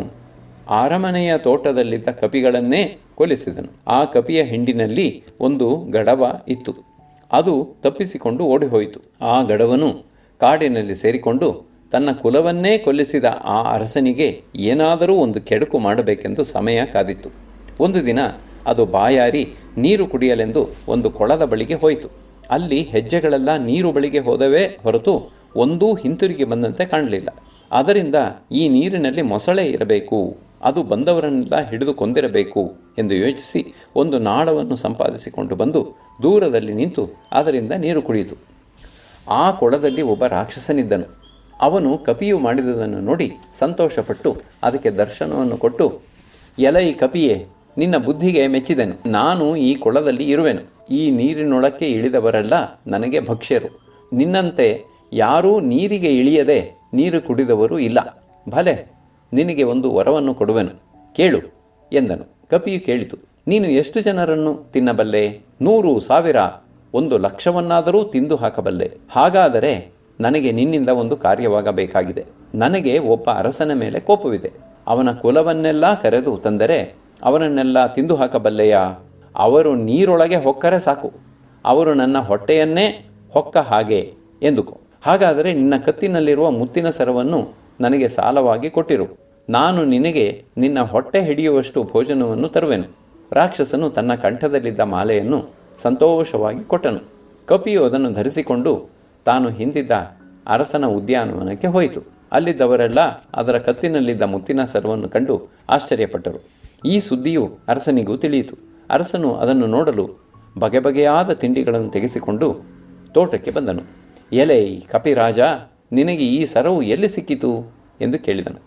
ಅರಮನೆಯ ತೋಟದಲ್ಲಿದ್ದ ಕಪಿಗಳನ್ನೇ ಕೊಲ್ಲಿಸಿದನು. ಆ ಕಪಿಯ ಹಿಂಡಿನಲ್ಲಿ ಒಂದು ಗಡವ ಇತ್ತು. ಅದು ತಪ್ಪಿಸಿಕೊಂಡು ಓಡಿಹೋಯಿತು. ಆ ಗಡವನು ಕಾಡಿನಲ್ಲಿ ಸೇರಿಕೊಂಡು ತನ್ನ ಕುಲವನ್ನೇ ಕೊಲ್ಲಿಸಿದ ಆ ಅರಸನಿಗೆ ಏನಾದರೂ ಒಂದು ಕೆಡುಕು ಮಾಡಬೇಕೆಂದು ಸಮಯ ಕಾದಿತ್ತು. ಒಂದು ದಿನ ಅದು ಬಾಯಾರಿ ನೀರು ಕುಡಿಯಲೆಂದು ಒಂದು ಕೊಳದ ಬಳಿಗೆ ಹೋಯಿತು. ಅಲ್ಲಿ ಹೆಜ್ಜೆಗಳೆಲ್ಲ ನೀರು ಬಳಿಗೆ ಹೋದವೇ ಹೊರತು ಒಂದೂ ಹಿಂತಿರುಗಿ ಬಂದಂತೆ ಕಾಣಲಿಲ್ಲ. ಅದರಿಂದ ಈ ನೀರಿನಲ್ಲಿ ಮೊಸಳೆ ಇರಬೇಕು, ಅದು ಬಂದವರನ್ನೆಲ್ಲ ಹಿಡಿದು ಕೊಂದಿರಬೇಕು ಎಂದು ಯೋಚಿಸಿ ಒಂದು ನಾಳವನ್ನು ಸಂಪಾದಿಸಿಕೊಂಡು ಬಂದು ದೂರದಲ್ಲಿ ನಿಂತು ಅದರಿಂದ ನೀರು ಕುಡಿಯಿತು. ಆ ಕೊಳದಲ್ಲಿ ಒಬ್ಬ ರಾಕ್ಷಸನಿದ್ದನು. ಅವನು ಕಪಿಯು ಮಾಡಿದುದನ್ನು ನೋಡಿ ಸಂತೋಷಪಟ್ಟು ಅದಕ್ಕೆ ದರ್ಶನವನ್ನು ಕೊಟ್ಟು, ಎಲೈ ಕಪಿಯೇ, ನಿನ್ನ ಬುದ್ಧಿಗೆ ಮೆಚ್ಚಿದೆನು. ನಾನು ಈ ಕೊಳದಲ್ಲಿ ಇರುವೆನು. ಈ ನೀರಿನೊಳಕ್ಕೆ ಇಳಿದವರೆಲ್ಲ ನನಗೆ ಭಕ್ಷ್ಯರು. ನಿನ್ನಂತೆ ಯಾರೂ ನೀರಿಗೆ ಇಳಿಯದೆ ನೀರು ಕುಡಿದವರು ಇಲ್ಲ. ಭಲೆ, ನಿನಗೆ ಒಂದು ವರವನ್ನು ಕೊಡುವೆನು, ಕೇಳು ಎಂದನು. ಕಪಿಯು ಕೇಳಿತು. ನೀನು ಎಷ್ಟು ಜನರನ್ನು ತಿನ್ನಬಲ್ಲೆ? 100, 1000, 1,00,000ವನ್ನಾದರೂ ತಿಂದು ಹಾಕಬಲ್ಲೆ. ಹಾಗಾದರೆ ನನಗೆ ನಿನ್ನಿಂದ ಒಂದು ಕಾರ್ಯವಾಗಬೇಕಾಗಿದೆ. ನನಗೆ ಒಬ್ಬ ಅರಸನ ಮೇಲೆ ಕೋಪವಿದೆ. ಅವನ ಕುಲವನ್ನೆಲ್ಲ ಕರೆದು ತಂದರೆ ಅವನನ್ನೆಲ್ಲ ತಿಂದು ಹಾಕಬಲ್ಲೆಯಾ? ಅವರು ನೀರೊಳಗೆ ಹೊಕ್ಕರೆ ಸಾಕು, ಅವರು ನನ್ನ ಹೊಟ್ಟೆಯನ್ನೇ ಹೊಕ್ಕ ಹಾಗೆ ಎಂದುಕೋ. ಹಾಗಾದರೆ ನಿನ್ನ ಕತ್ತಿನಲ್ಲಿರುವ ಮುತ್ತಿನ ಸರವನ್ನು ನನಗೆ ಸಾಲವಾಗಿ ಕೊಟ್ಟಿರು. ನಾನು ನಿನಗೆ ನಿನ್ನ ಹೊಟ್ಟೆ ಹಿಡಿಯುವಷ್ಟು ಭೋಜನವನ್ನು ತರುವೆನು. ರಾಕ್ಷಸನು ತನ್ನ ಕಂಠದಲ್ಲಿದ್ದ ಮಾಲೆಯನ್ನು ಸಂತೋಷವಾಗಿ ಕೊಟ್ಟನು. ಕಪಿಯು ಅದನ್ನು ಧರಿಸಿಕೊಂಡು ತಾನು ಹಿಂದಿದ್ದ ಅರಸನ ಉದ್ಯಾನವನಕ್ಕೆ ಹೋಯಿತು. ಅಲ್ಲಿದ್ದವರೆಲ್ಲ ಅದರ ಕತ್ತಿನಲ್ಲಿದ್ದ ಮುತ್ತಿನ ಸರವನ್ನು ಕಂಡು ಆಶ್ಚರ್ಯಪಟ್ಟರು. ಈ ಸುದ್ದಿಯು ಅರಸನಿಗೂ ತಿಳಿಯಿತು. ಅರಸನು ಅದನ್ನು ನೋಡಲು ಬಗೆ ಬಗೆಯಾದ ತಿಂಡಿಗಳನ್ನು ತೆಗೆಸಿಕೊಂಡು ತೋಟಕ್ಕೆ ಬಂದನು. ಎಲೈ ಕಪಿರಾಜ, ನಿನಗೆ ಈ ಸರವು ಎಲ್ಲಿ ಸಿಕ್ಕಿತು ಎಂದು ಕೇಳಿದನು.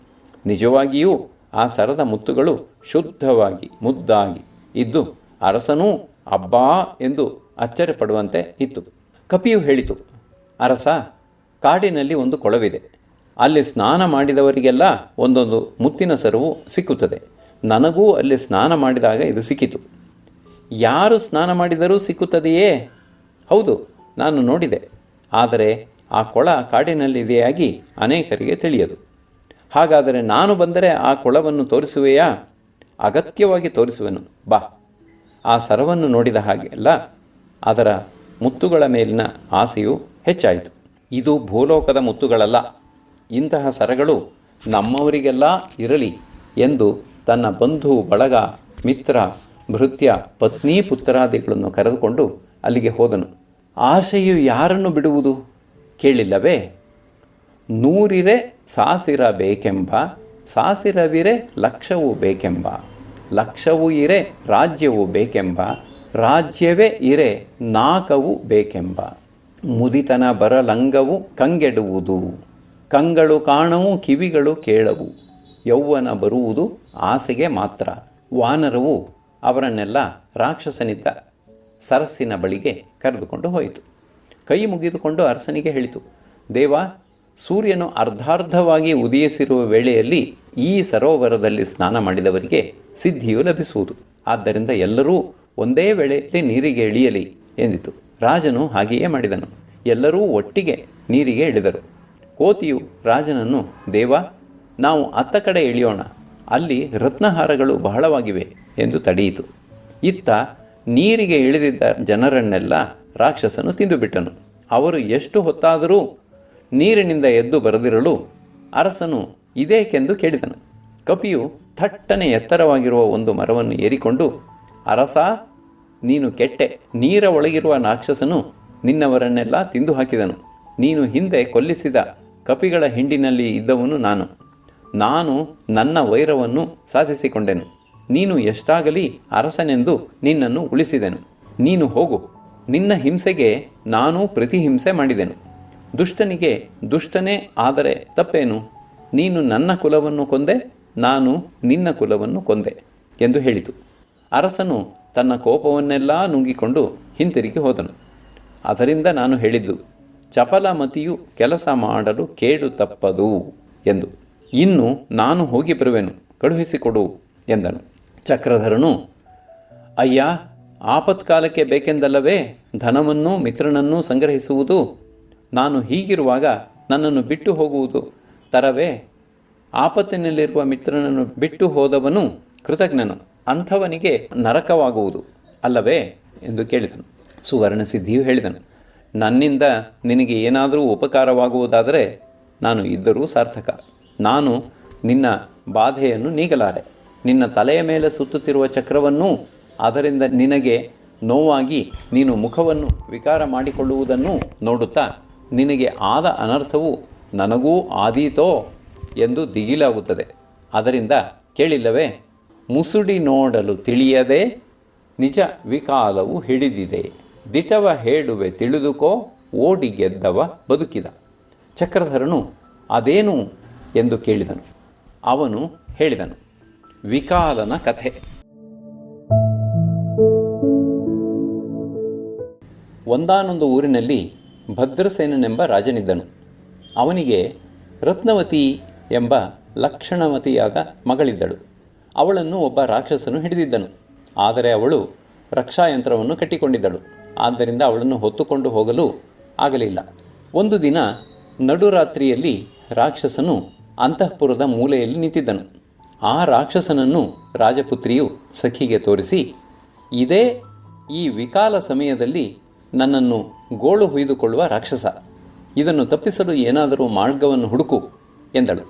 ನಿಜವಾಗಿಯೂ ಆ ಸರದ ಮುತ್ತುಗಳು ಶುದ್ಧವಾಗಿ ಮುದ್ದಾಗಿ ಇದ್ದು ಅರಸನೂ ಅಬ್ಬಾ ಎಂದು ಅಚ್ಚರಿಪಡುವಂತೆ ಇತ್ತು. ಕಪಿಯು ಹೇಳಿತು, ಅರಸ, ಕಾಡಿನಲ್ಲಿ ಒಂದು ಕೊಳವಿದೆ. ಅಲ್ಲಿ ಸ್ನಾನ ಮಾಡಿದವರಿಗೆಲ್ಲ ಒಂದೊಂದು ಮುತ್ತಿನ ಸರವು ಸಿಕ್ಕುತ್ತದೆ. ನನಗೂ ಅಲ್ಲಿ ಸ್ನಾನ ಮಾಡಿದಾಗ ಇದು ಸಿಕ್ಕಿತು. ಯಾರು ಸ್ನಾನ ಮಾಡಿದರೂ ಸಿಕ್ಕುತ್ತದೆಯೇ? ಹೌದು, ನಾನು ನೋಡಿದೆ. ಆದರೆ ಆ ಕೊಳ ಕಾಡಿನಲ್ಲಿದೆಯಾಗಿ ಅನೇಕರಿಗೆ ತಿಳಿಯದು. ಹಾಗಾದರೆ ನಾನು ಬಂದರೆ ಆ ಕೊಳವನ್ನು ತೋರಿಸುವೆಯಾ? ಅಗತ್ಯವಾಗಿ ತೋರಿಸುವೆನು, ಬಾ. ಆ ಸರವನ್ನು ನೋಡಿದ ಹಾಗೆಲ್ಲ ಅದರ ಮುತ್ತುಗಳ ಮೇಲಿನ ಆಸೆಯು ಹೆಚ್ಚಾಯಿತು. ಇದು ಭೂಲೋಕದ ಮುತ್ತುಗಳಲ್ಲ. ಇಂತಹ ಸರಗಳು ನಮ್ಮವರಿಗೆಲ್ಲ ಇರಲಿ ಎಂದು ತನ್ನ ಬಂಧು ಬಳಗ, ಮಿತ್ರ, ಭೃತ್ಯ, ಪತ್ನಿ, ಪುತ್ರಾದಿಗಳನ್ನು ಕರೆದುಕೊಂಡು ಅಲ್ಲಿಗೆ ಹೋದನು. ಆಶೆಯು ಯಾರನ್ನು ಬಿಡುವುದು ಕೇಳಿಲ್ಲವೇ? ನೂರಿರೆ ಸಾಸಿರ ಬೇಕೆಂಬ, ಸಾಸಿರವಿರೆ ಲಕ್ಷವು ಬೇಕೆಂಬ, ಲಕ್ಷವು ಇರೆ ರಾಜ್ಯವು ಬೇಕೆಂಬ, ರಾಜ್ಯವೇ ಇರೆ ನಾಕವು ಬೇಕೆಂಬ, ಮುದಿತನ ಬರಲಂಗವು ಕಂಗೆಡುವುದು, ಕಂಗಳು ಕಾಣವು ಕಿವಿಗಳು ಕೇಳವು, ಯೌವನ ಬರುವುದು ಆಸೆಗೆ ಮಾತ್ರ. ವಾನರವು ಅವರನ್ನೆಲ್ಲ ರಾಕ್ಷಸನಿದ್ದ ಸರಸ್ಸಿನ ಬಳಿಗೆ ಕರೆದುಕೊಂಡು ಹೋಯಿತು. ಕೈ ಮುಗಿದುಕೊಂಡು ಅರಸನಿಗೆ ಹೇಳಿತು, ದೇವ, ಸೂರ್ಯನು ಅರ್ಧಾರ್ಧವಾಗಿ ಉದಯಿಸಿರುವ ವೇಳೆಯಲ್ಲಿ ಈ ಸರೋವರದಲ್ಲಿ ಸ್ನಾನ ಮಾಡಿದವರಿಗೆ ಸಿದ್ಧಿಯು ಲಭಿಸುವುದು. ಆದ್ದರಿಂದ ಎಲ್ಲರೂ ಒಂದೇ ವೇಳೆಯಲ್ಲಿ ನೀರಿಗೆ ಇಳಿಯಲಿ ಎಂದಿತು. ರಾಜನು ಹಾಗೆಯೇ ಮಾಡಿದನು. ಎಲ್ಲರೂ ಒಟ್ಟಿಗೆ ನೀರಿಗೆ ಇಳಿದರು. ಕೋತಿಯು ರಾಜನನ್ನು, ದೇವ, ನಾವು ಅತ್ತ ಕಡೆ ಇಳಿಯೋಣ, ಅಲ್ಲಿ ರತ್ನಹಾರಗಳು ಬಹಳವಾಗಿವೆ ಎಂದು ತಡೆಯಿತು. ಇತ್ತ ನೀರಿಗೆ ಇಳಿದಿದ್ದ ಜನರನ್ನೆಲ್ಲ ರಾಕ್ಷಸನು ತಿಂದುಬಿಟ್ಟನು. ಅವರು ಎಷ್ಟು ಹೊತ್ತಾದರೂ ನೀರಿನಿಂದ ಎದ್ದು ಬರದಿರಲು ಅರಸನು ಇದೇಕೆಂದು ಕೇಳಿದನು. ಕಪಿಯು ಥಟ್ಟನೆ ಎತ್ತರವಾಗಿರುವ ಒಂದು ಮರವನ್ನು ಏರಿಕೊಂಡು, ಅರಸ, ನೀನು ಕೆಟ್ಟೆ. ನೀರ ಒಳಗಿರುವ ರಾಕ್ಷಸನು ನಿನ್ನವರನ್ನೆಲ್ಲ ತಿಂದು ಹಾಕಿದನು. ನೀನು ಹಿಂದೆ ಕೊಲ್ಲಿಸಿದ ಕಪಿಗಳ ಹಿಂಡಿನಲ್ಲಿ ಇದ್ದವನು ನಾನು ನನ್ನ ವೈರವನ್ನು ಸಾಧಿಸಿಕೊಂಡೆನು. ನೀನು ಎಷ್ಟಾಗಲಿ ಅರಸನೆಂದು ನಿನ್ನನ್ನು ಉಳಿಸಿದೆನು. ನೀನು ಹೋಗು. ನಿನ್ನ ಹಿಂಸೆಗೆ ನಾನು ಪ್ರತಿಹಿಂಸೆ ಮಾಡಿದೆನು. ದುಷ್ಟನಿಗೆ ದುಷ್ಟನೇ ಆದರೆ ತಪ್ಪೇನು? ನೀನು ನನ್ನ ಕುಲವನ್ನು ಕೊಂದೆ, ನಾನು ನಿನ್ನ ಕುಲವನ್ನು ಕೊಂದೆ ಎಂದು ಹೇಳಿತು. ಅರಸನು ತನ್ನ ಕೋಪವನ್ನೆಲ್ಲ ನುಂಗಿಕೊಂಡು ಹಿಂತಿರುಗಿ ಹೋದನು. ಅದರಿಂದ ನಾನು ಹೇಳಿದ್ದು, ಚಪಲಮತಿಯು ಕೆಲಸ ಮಾಡಲು ಕೇಡು ತಪ್ಪದು ಎಂದು. ಇನ್ನು ನಾನು ಹೋಗಿ ಬರುವೆನು, ಕಳುಹಿಸಿಕೊಡು ಎಂದನು. ಚಕ್ರಧರನು, ಅಯ್ಯ, ಆಪತ್ಕಾಲಕ್ಕೆ ಬೇಕೆಂದಲ್ಲವೇ ಧನವನ್ನು ಮಿತ್ರನನ್ನು ಸಂಗ್ರಹಿಸುವುದು? ನಾನು ಹೀಗಿರುವಾಗ ನನ್ನನ್ನು ಬಿಟ್ಟು ಹೋಗುವುದು ತರವೇ? ಆಪತ್ತಿನಲ್ಲಿರುವ ಮಿತ್ರನನ್ನು ಬಿಟ್ಟು ಹೋದವನು ಕೃತಜ್ಞನು, ಅಂಥವನಿಗೆ ನರಕವಾಗುವುದು ಅಲ್ಲವೇ ಎಂದು ಕೇಳಿದನು. ಸುವರ್ಣಸಿದ್ಧಿಯು ಹೇಳಿದನು, ನನ್ನಿಂದ ನಿನಗೆ ಏನಾದರೂ ಉಪಕಾರವಾಗುವುದಾದರೆ ನಾನು ಇದ್ದರೂ ಸಾರ್ಥಕ. ನಾನು ನಿನ್ನ ಬಾಧೆಯನ್ನು ನೀಗಲಾರೆ. ನಿನ್ನ ತಲೆಯ ಮೇಲೆ ಸುತ್ತುತ್ತಿರುವ ಚಕ್ರವನ್ನೂ ಅದರಿಂದ ನಿನಗೆ ನೋವಾಗಿ ನೀನು ಮುಖವನ್ನು ವಿಕಾರ ಮಾಡಿಕೊಳ್ಳುವುದನ್ನು ನೋಡುತ್ತಾ ನಿನಗೆ ಆದ ಅನರ್ಥವು ನನಗೂ ಆದೀತೋ ಎಂದು ದಿಗಿಲಾಗುತ್ತದೆ. ಅದರಿಂದ ಕೇಳಿಲ್ಲವೇ, ಮುಸುಡಿ ನೋಡಲು ತಿಳಿಯದೆ ನಿಜ ವಿಕಾಲವು ಹಿಡಿದಿದೆ, ದಿಟವ ಹೇಳುವೆ ತಿಳಿದುಕೋ, ಓಡಿ ಗೆದ್ದವ ಬದುಕಿದ. ಚಕ್ರಧರನು ಅದೇನು ಎಂದು ಕೇಳಿದನು. ಅವನು ಹೇಳಿದನು, ವಿಕಾಲನ ಕಥೆ. ಒಂದಾನೊಂದು ಊರಿನಲ್ಲಿ ಭದ್ರಸೇನನೆಂಬ ರಾಜನಿದ್ದನು. ಅವನಿಗೆ ರತ್ನವತಿ ಎಂಬ ಲಕ್ಷಣವತಿಯಾದ ಮಗಳಿದ್ದಳು. ಅವಳನ್ನು ಒಬ್ಬ ರಾಕ್ಷಸನು ಹಿಡಿದಿದ್ದನು. ಆದರೆ ಅವಳು ರಕ್ಷಾಯಂತ್ರವನ್ನು ಕಟ್ಟಿಕೊಂಡಿದ್ದಳು. ಆದ್ದರಿಂದ ಅವಳನ್ನು ಹೊತ್ತುಕೊಂಡು ಹೋಗಲು ಆಗಲಿಲ್ಲ. ಒಂದು ದಿನ ನಡುರಾತ್ರಿಯಲ್ಲಿ ರಾಕ್ಷಸನು ಅಂತಃಪುರದ ಮೂಲೆಯಲ್ಲಿ ನಿಂತಿದ್ದನು. ಆ ರಾಕ್ಷಸನನ್ನು ರಾಜಪುತ್ರಿಯು ಸಖಿಗೆ ತೋರಿಸಿ, ಇದೇ ಈ ವಿಕಾಲ ಸಮಯದಲ್ಲಿ ನನ್ನನ್ನು ಗೋಳು ಹೊಯ್ದುಕೊಳ್ಳುವ ರಾಕ್ಷಸ. ಇದನ್ನು ತಪ್ಪಿಸಲು ಏನಾದರೂ ಮಾರ್ಗವನ್ನು ಹುಡುಕು ಎಂದಳು.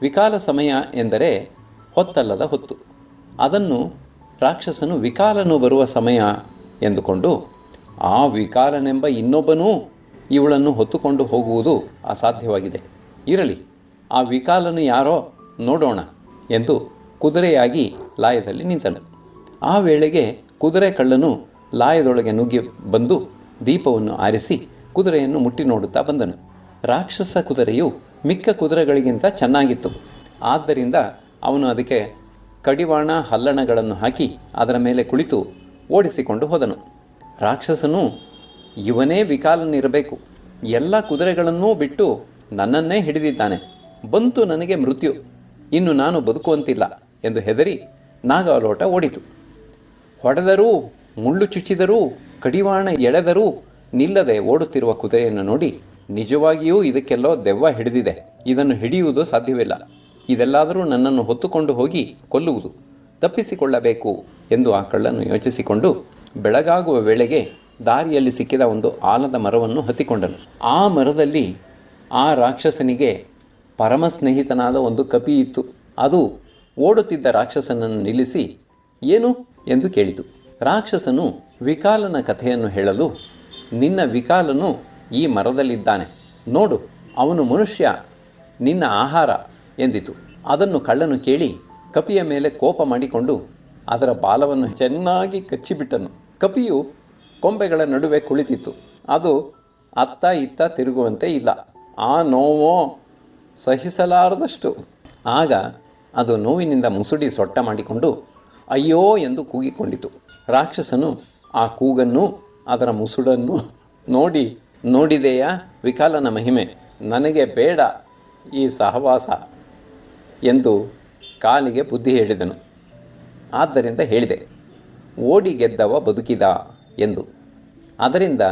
ವಿಕಾಲ ಸಮಯ ಎಂದರೆ ಹೊತ್ತಲ್ಲದ ಹೊತ್ತು. ಅದನ್ನು ರಾಕ್ಷಸನು ವಿಕಾಲನು ಬರುವ ಸಮಯ ಎಂದುಕೊಂಡು ಆ ವಿಕಾಲನೆಂಬ ಇನ್ನೊಬ್ಬನೂ ಇವಳನ್ನು ಹೊತ್ತುಕೊಂಡು ಹೋಗುವುದು ಅಸಾಧ್ಯವಾಗಿದೆ. ಇರಲಿ, ಆ ವಿಕಾಲನು ಯಾರೋ ನೋಡೋಣ ಎಂದು ಕುದುರೆಯಾಗಿ ಲಾಯದಲ್ಲಿ ನಿಂತನು. ಆ ವೇಳೆಗೆ ಕುದುರೆ ಕಳ್ಳನು ಲಾಯದೊಳಗೆ ನುಗ್ಗಿ ಬಂದು ದೀಪವನ್ನು ಆರಿಸಿ ಕುದುರೆಯನ್ನು ಮುಟ್ಟಿ ನೋಡುತ್ತಾ ಬಂದನು. ರಾಕ್ಷಸ ಕುದುರೆಯು ಮಿಕ್ಕ ಕುದುರೆಗಳಿಗಿಂತ ಚೆನ್ನಾಗಿತ್ತು. ಆದ್ದರಿಂದ ಅವನು ಅದಕ್ಕೆ ಕಡಿವಾಣ ಹಲ್ಲಣಗಳನ್ನು ಹಾಕಿ ಅದರ ಮೇಲೆ ಕುಳಿತು ಓಡಿಸಿಕೊಂಡು ಹೋದನು. ರಾಕ್ಷಸನು ಇವನೇ ವಿಕಾಲನಿರಬೇಕು, ಎಲ್ಲ ಕುದುರೆಗಳನ್ನೂ ಬಿಟ್ಟು ನನ್ನನ್ನೇ ಹಿಡಿದಿದ್ದಾನೆ, ಬಂತು ನನಗೆ ಮೃತ್ಯು, ಇನ್ನು ನಾನು ಬದುಕುವಂತಿಲ್ಲ ಎಂದು ಹೆದರಿ ನಾಗಾಲೋಟ ಓಡಿತು. ಹೊಡೆದರೂ, ಮುಳ್ಳು ಚುಚ್ಚಿದರೂ, ಕಡಿವಾಣ ಎಳೆದರೂ ನಿಲ್ಲದೆ ಓಡುತ್ತಿರುವ ಕುದುರೆಯನ್ನು ನೋಡಿ ನಿಜವಾಗಿಯೂ ಇದಕ್ಕೆಲ್ಲೋ ದೆವ್ವ ಹಿಡಿದಿದೆ, ಇದನ್ನು ಹಿಡಿಯುವುದು ಸಾಧ್ಯವಿಲ್ಲ, ಇದೆಲ್ಲಾದರೂ ನನ್ನನ್ನು ಹೊತ್ತುಕೊಂಡು ಹೋಗಿ ಕೊಲ್ಲುವುದು, ತಪ್ಪಿಸಿಕೊಳ್ಳಬೇಕು ಎಂದು ಆ ಕಳ್ಳನು ಯೋಚಿಸಿಕೊಂಡು ಬೆಳಗಾಗುವ ವೇಳೆಗೆ ದಾರಿಯಲ್ಲಿ ಸಿಕ್ಕಿದ ಒಂದು ಆಲದ ಮರವನ್ನು ಹತ್ತಿಕೊಂಡನು. ಆ ಮರದಲ್ಲಿ ಆ ರಾಕ್ಷಸನಿಗೆ ಪರಮ ಸ್ನೇಹಿತನಾದ ಒಂದು ಕಪಿ ಇತ್ತು. ಅದು ಓಡುತ್ತಿದ್ದ ರಾಕ್ಷಸನನ್ನು ನಿಲ್ಲಿಸಿ ಏನು ಎಂದು ಕೇಳಿತು. ರಾಕ್ಷಸನು ವಿಕಾಲನ ಕಥೆಯನ್ನು ಹೇಳಲು, ನಿನ್ನ ವಿಕಾಲನು ಈ ಮರದಲ್ಲಿದ್ದಾನೆ, ನೋಡು, ಅವನು ಮನುಷ್ಯ, ನಿನ್ನ ಆಹಾರ ಎಂದಿತು. ಅದನ್ನು ಕಳ್ಳನು ಕೇಳಿ ಕಪಿಯ ಮೇಲೆ ಕೋಪ ಮಾಡಿಕೊಂಡು ಅದರ ಬಾಲವನ್ನು ಚೆನ್ನಾಗಿ ಕಚ್ಚಿಬಿಟ್ಟನು. ಕಪಿಯು ಕೊಂಬೆಗಳ ನಡುವೆ ಕುಳಿತಿತ್ತು. ಅದು ಅತ್ತ ಇತ್ತ ತಿರುಗುವಂತೆ ಇಲ್ಲ. ಆ ನೋವೋ ಸಹಿಸಲಾರದಷ್ಟು. ಆಗ ಅದು ನೋವಿನಿಂದ ಮುಸುಡಿ ಸೊಟ್ಟ ಮಾಡಿಕೊಂಡು ಅಯ್ಯೋ ಎಂದು ಕೂಗಿಕೊಂಡಿತು. ರಾಕ್ಷಸನು ಆ ಕೂಗನ್ನು ಅದರ ಮುಸುಡನ್ನು ನೋಡಿ, ನೋಡಿದೆಯಾ ವಿಕಾಲನ ಮಹಿಮೆ, ನನಗೆ ಬೇಡ ಈ ಸಹವಾಸ ಎಂದು ಕಾಲಿಗೆ ಬುದ್ಧಿ ಹೇಳಿದನು. ಆದ್ದರಿಂದ ಹೇಳಿದೆ, ಓಡಿ ಗೆದ್ದವ ಬದುಕಿದ ಎಂದು. ಅದರಿಂದ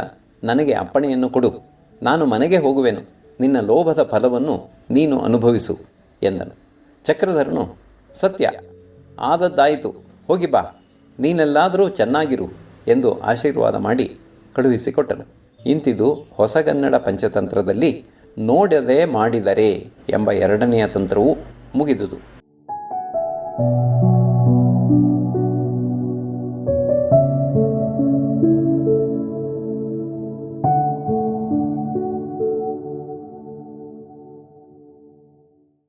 ನನಗೆ ಅಪ್ಪಣೆಯನ್ನು ಕೊಡು, ನಾನು ಮನೆಗೆ ಹೋಗುವೆನು, ನಿನ್ನ ಲೋಭದ ಫಲವನ್ನು ನೀನು ಅನುಭವಿಸು ಎಂದನು. ಚಕ್ರಧರನು, ಸತ್ಯ, ಆದದ್ದಾಯಿತು, ಹೋಗಿ ಬಾ, ನೀನೆಲ್ಲಾದರೂ ಚೆನ್ನಾಗಿರು ಎಂದು ಆಶೀರ್ವಾದ ಮಾಡಿ ಕಳುಹಿಸಿಕೊಟ್ಟನು. ಇಂತಿದು ಹೊಸಗನ್ನಡ ಪಂಚತಂತ್ರದಲ್ಲಿ ನೋಡದೆ ಮಾಡಿದರೆ ಎಂಬ ಎರಡನೆಯ ತಂತ್ರವು ಮುಗಿದುದು.